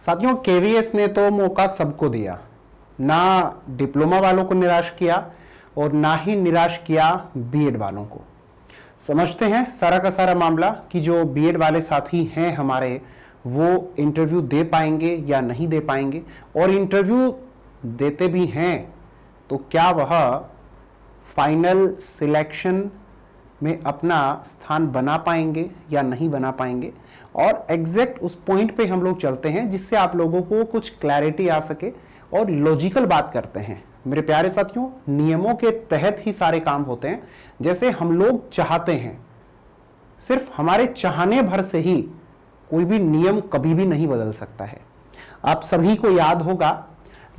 साथियों, केवीएस ने तो मौका सबको दिया, ना डिप्लोमा वालों को निराश किया और ना ही निराश किया बीएड वालों को। समझते हैं सारा का सारा मामला कि जो बीएड वाले साथी हैं हमारे, वो इंटरव्यू दे पाएंगे या नहीं दे पाएंगे, और इंटरव्यू देते भी हैं तो क्या वह फाइनल सिलेक्शन में अपना स्थान बना पाएंगे या नहीं बना पाएंगे। और एग्जैक्ट उस पॉइंट पे हम लोग चलते हैं जिससे आप लोगों को कुछ क्लैरिटी आ सके और लॉजिकल बात करते हैं। मेरे प्यारे साथियों, नियमों के तहत ही सारे काम होते हैं। जैसे हम लोग चाहते हैं, सिर्फ हमारे चाहने भर से ही कोई भी नियम कभी भी नहीं बदल सकता है। आप सभी को याद होगा,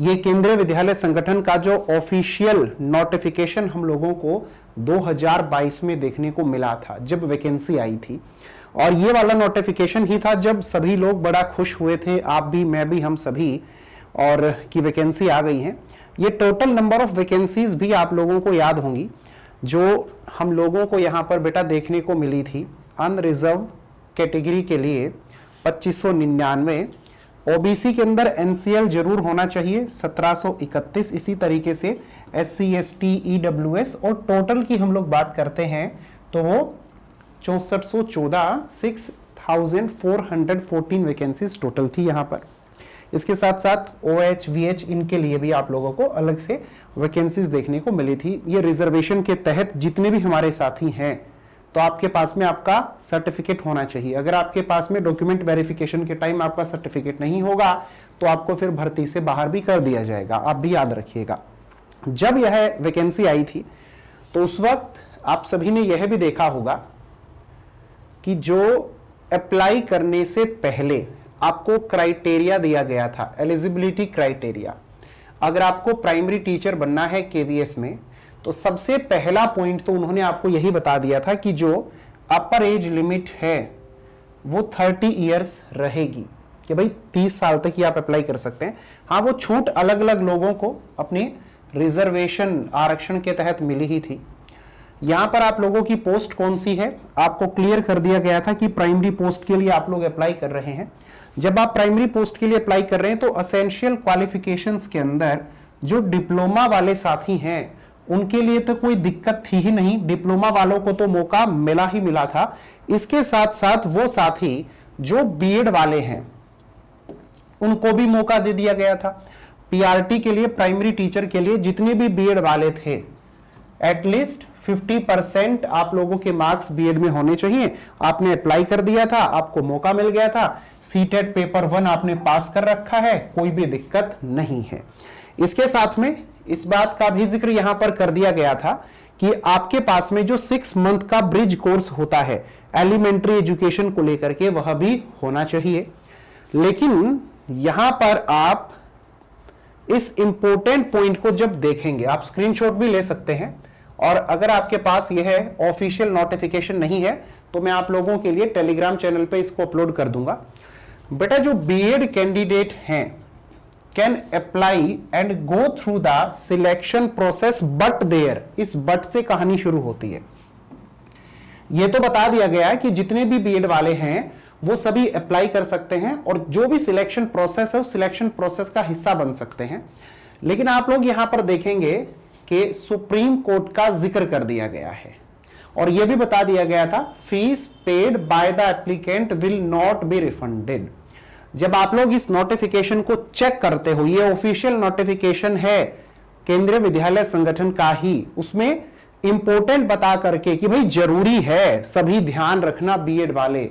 ये केंद्रीय विद्यालय संगठन का जो ऑफिशियल नोटिफिकेशन हम लोगों को 2022 में देखने को मिला था जब वैकेंसी आई थी, और ये वाला नोटिफिकेशन ही था जब सभी लोग बड़ा खुश हुए थे, आप भी, मैं भी, हम सभी, और की वैकेंसी आ गई है। ये टोटल नंबर ऑफ वैकेंसीज भी आप लोगों को याद होंगी जो हम लोगों को यहाँ पर बेटा देखने को मिली थी। अनरिजर्व कैटेगरी के लिए 2599, ओबीसी के अंदर एनसीएल जरूर होना चाहिए 1731, इसी तरीके से SC ST EWS, और टोटल की हम लोग बात करते हैं तो वो 6414 6414 वैकेंसीज टोटल थी यहाँ पर। इसके साथ साथ OH VH इनके लिए भी आप लोगों को अलग से वैकेंसीज देखने को मिली थी। ये रिजर्वेशन के तहत जितने भी हमारे साथी हैं, तो आपके पास में आपका सर्टिफिकेट होना चाहिए। अगर आपके पास में डॉक्यूमेंट वेरिफिकेशन के टाइम आपका सर्टिफिकेट नहीं होगा तो आपको फिर भर्ती से बाहर भी कर दिया जाएगा, आप भी याद रखिएगा। जब यह वैकेंसी आई थी तो उस वक्त आप सभी ने यह भी देखा होगा कि जो अप्लाई करने से पहले आपको क्राइटेरिया दिया गया था, एलिजिबिलिटी क्राइटेरिया। अगर आपको प्राइमरी टीचर बनना है केवीएस में, तो सबसे पहला पॉइंट तो उन्होंने आपको यही बता दिया था कि जो अपर एज लिमिट है वो 30 इयर्स रहेगी, कि भाई 30 साल तक ही आप अप्लाई कर सकते हैं। हाँ, वो छूट अलग अलग लोगों को अपने रिजर्वेशन आरक्षण के तहत मिली ही थी। यहां पर आप लोगों की पोस्ट कौन सी है आपको क्लियर कर दिया गया था कि प्राइमरी पोस्ट के लिए आप लोग अप्लाई कर रहे हैं। जब आप प्राइमरी पोस्ट के लिए अप्लाई कर रहे हैं तो असेंशियल क्वालिफिकेशंस के अंदर जो डिप्लोमा वाले साथी हैं उनके लिए तो कोई दिक्कत थी ही नहीं, डिप्लोमा वालों को तो मौका मिला ही मिला था। इसके साथ साथ वो साथी जो बीएड वाले हैं उनको भी मौका दे दिया गया था। पीआरटी के लिए, प्राइमरी टीचर के लिए जितने भी बीएड वाले थे, एटलीस्ट 50% आप लोगों के मार्क्स बीएड में होने चाहिए। आपने अप्लाई कर दिया था, आपको मौका मिल गया था, सीटेट पेपर 1 आपने पास कर रखा है, कोई भी दिक्कत नहीं है। इसके साथ में इस बात का भी जिक्र यहां पर कर दिया गया था कि आपके पास में जो 6 मंथ का ब्रिज कोर्स होता है एलिमेंट्री एजुकेशन को लेकर के, वह भी होना चाहिए। लेकिन यहां पर आप इस इंपॉर्टेंट पॉइंट को जब देखेंगे, आप स्क्रीनशॉट भी ले सकते हैं, और अगर आपके पास यह ऑफिशियल नोटिफिकेशन नहीं है तो मैं आप लोगों के लिए टेलीग्राम चैनल पे इसको अपलोड कर दूंगा। बेटा, जो बीएड कैंडिडेट हैं can apply and go through the selection process but there, इस बट से कहानी शुरू होती है। यह तो बता दिया गया है कि जितने भी बीएड वाले हैं वो सभी अप्लाई कर सकते हैं और जो भी सिलेक्शन प्रोसेस है उस सिलेक्शन प्रोसेस का हिस्सा बन सकते हैं। लेकिन आप लोग यहां पर देखेंगे कि सुप्रीम कोर्ट का जिक्र कर दिया गया है और यह भी बता दिया गया था fees paid by the applicant will not be refunded. जब आप लोग इस नोटिफिकेशन को चेक करते हो, ये ऑफिशियल नोटिफिकेशन है केंद्रीय विद्यालय संगठन का ही, उसमें इंपॉर्टेंट बता करके कि भाई जरूरी है, सभी ध्यान रखना बीएड वाले,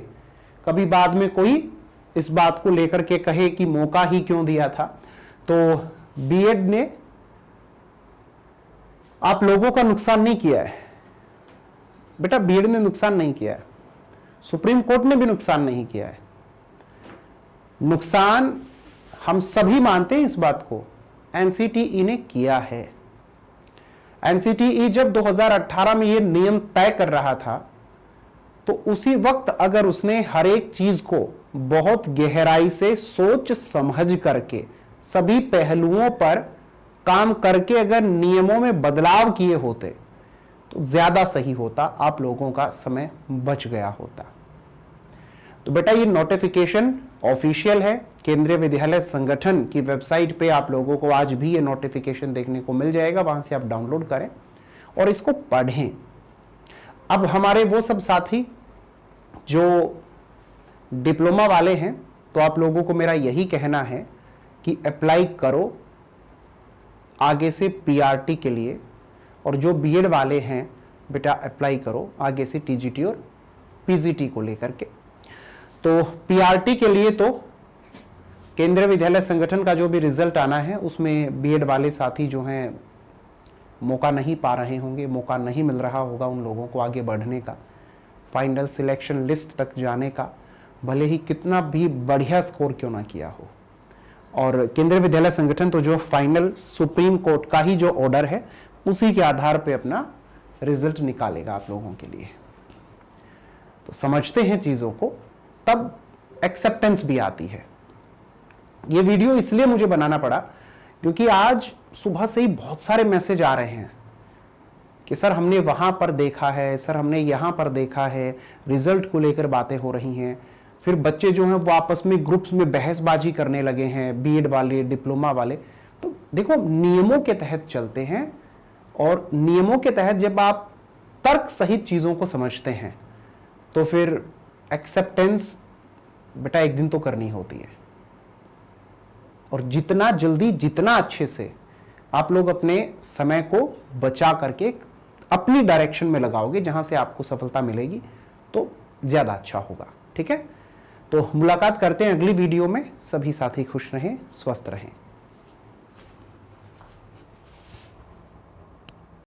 कभी बाद में कोई इस बात को लेकर के कहे कि मौका ही क्यों दिया था। तो बीएड ने आप लोगों का नुकसान नहीं किया है बेटा, बीएड ने नुकसान नहीं किया है, सुप्रीम कोर्ट ने भी नुकसान नहीं किया है। नुकसान हम सभी मानते हैं इस बात को, एनसीटीई ने किया है। एनसीटीई जब 2018 में यह नियम तय कर रहा था तो उसी वक्त अगर उसने हर एक चीज को बहुत गहराई से सोच समझ करके सभी पहलुओं पर काम करके अगर नियमों में बदलाव किए होते तो ज्यादा सही होता, आप लोगों का समय बच गया होता। तो बेटा, ये नोटिफिकेशन ऑफिशियल है, केंद्रीय विद्यालय संगठन की वेबसाइट पे आप लोगों को आज भी ये नोटिफिकेशन देखने को मिल जाएगा, वहां से आप डाउनलोड करें और इसको पढ़ें। अब हमारे वो सब साथी जो डिप्लोमा वाले हैं, तो आप लोगों को मेरा यही कहना है कि अप्लाई करो आगे से पीआरटी के लिए, और जो बीएड वाले हैं बेटा अप्लाई करो आगे से टीजीटी और पीजीटी को लेकर के। तो पीआरटी के लिए तो केंद्रीय विद्यालय संगठन का जो भी रिजल्ट आना है उसमें बीएड वाले साथी जो हैं मौका नहीं पा रहे होंगे, मौका नहीं मिल रहा होगा उन लोगों को आगे बढ़ने का, फाइनल सिलेक्शन लिस्ट तक जाने का, भले ही कितना भी बढ़िया स्कोर क्यों ना किया हो। और केंद्रीय विद्यालय संगठन तो जो फाइनल सुप्रीम कोर्ट का ही जो ऑर्डर है उसी के आधार पे अपना रिजल्ट निकालेगा आप लोगों के लिए। तो समझते हैं चीजों को, तब एक्सेप्टेंस भी आती है। ये वीडियो इसलिए मुझे बनाना पड़ा क्योंकि आज सुबह से ही बहुत सारे मैसेज आ रहे हैं कि सर हमने वहां पर देखा है, सर हमने यहां पर देखा है, रिजल्ट को लेकर बातें हो रही हैं। फिर बच्चे जो हैं वो आपस में ग्रुप्स में बहसबाजी करने लगे हैं, बीएड वाले, डिप्लोमा वाले। तो देखो, नियमों के तहत चलते हैं, और नियमों के तहत जब आप तर्क सहित चीजों को समझते हैं तो फिर एक्सेप्टेंस बेटा एक दिन तो करनी होती है। और जितना जल्दी, जितना अच्छे से आप लोग अपने समय को बचा करके अपनी डायरेक्शन में लगाओगे जहां से आपको सफलता मिलेगी, तो ज्यादा अच्छा होगा। ठीक है, तो मुलाकात करते हैं अगली वीडियो में। सभी साथी खुश रहें, स्वस्थ रहें।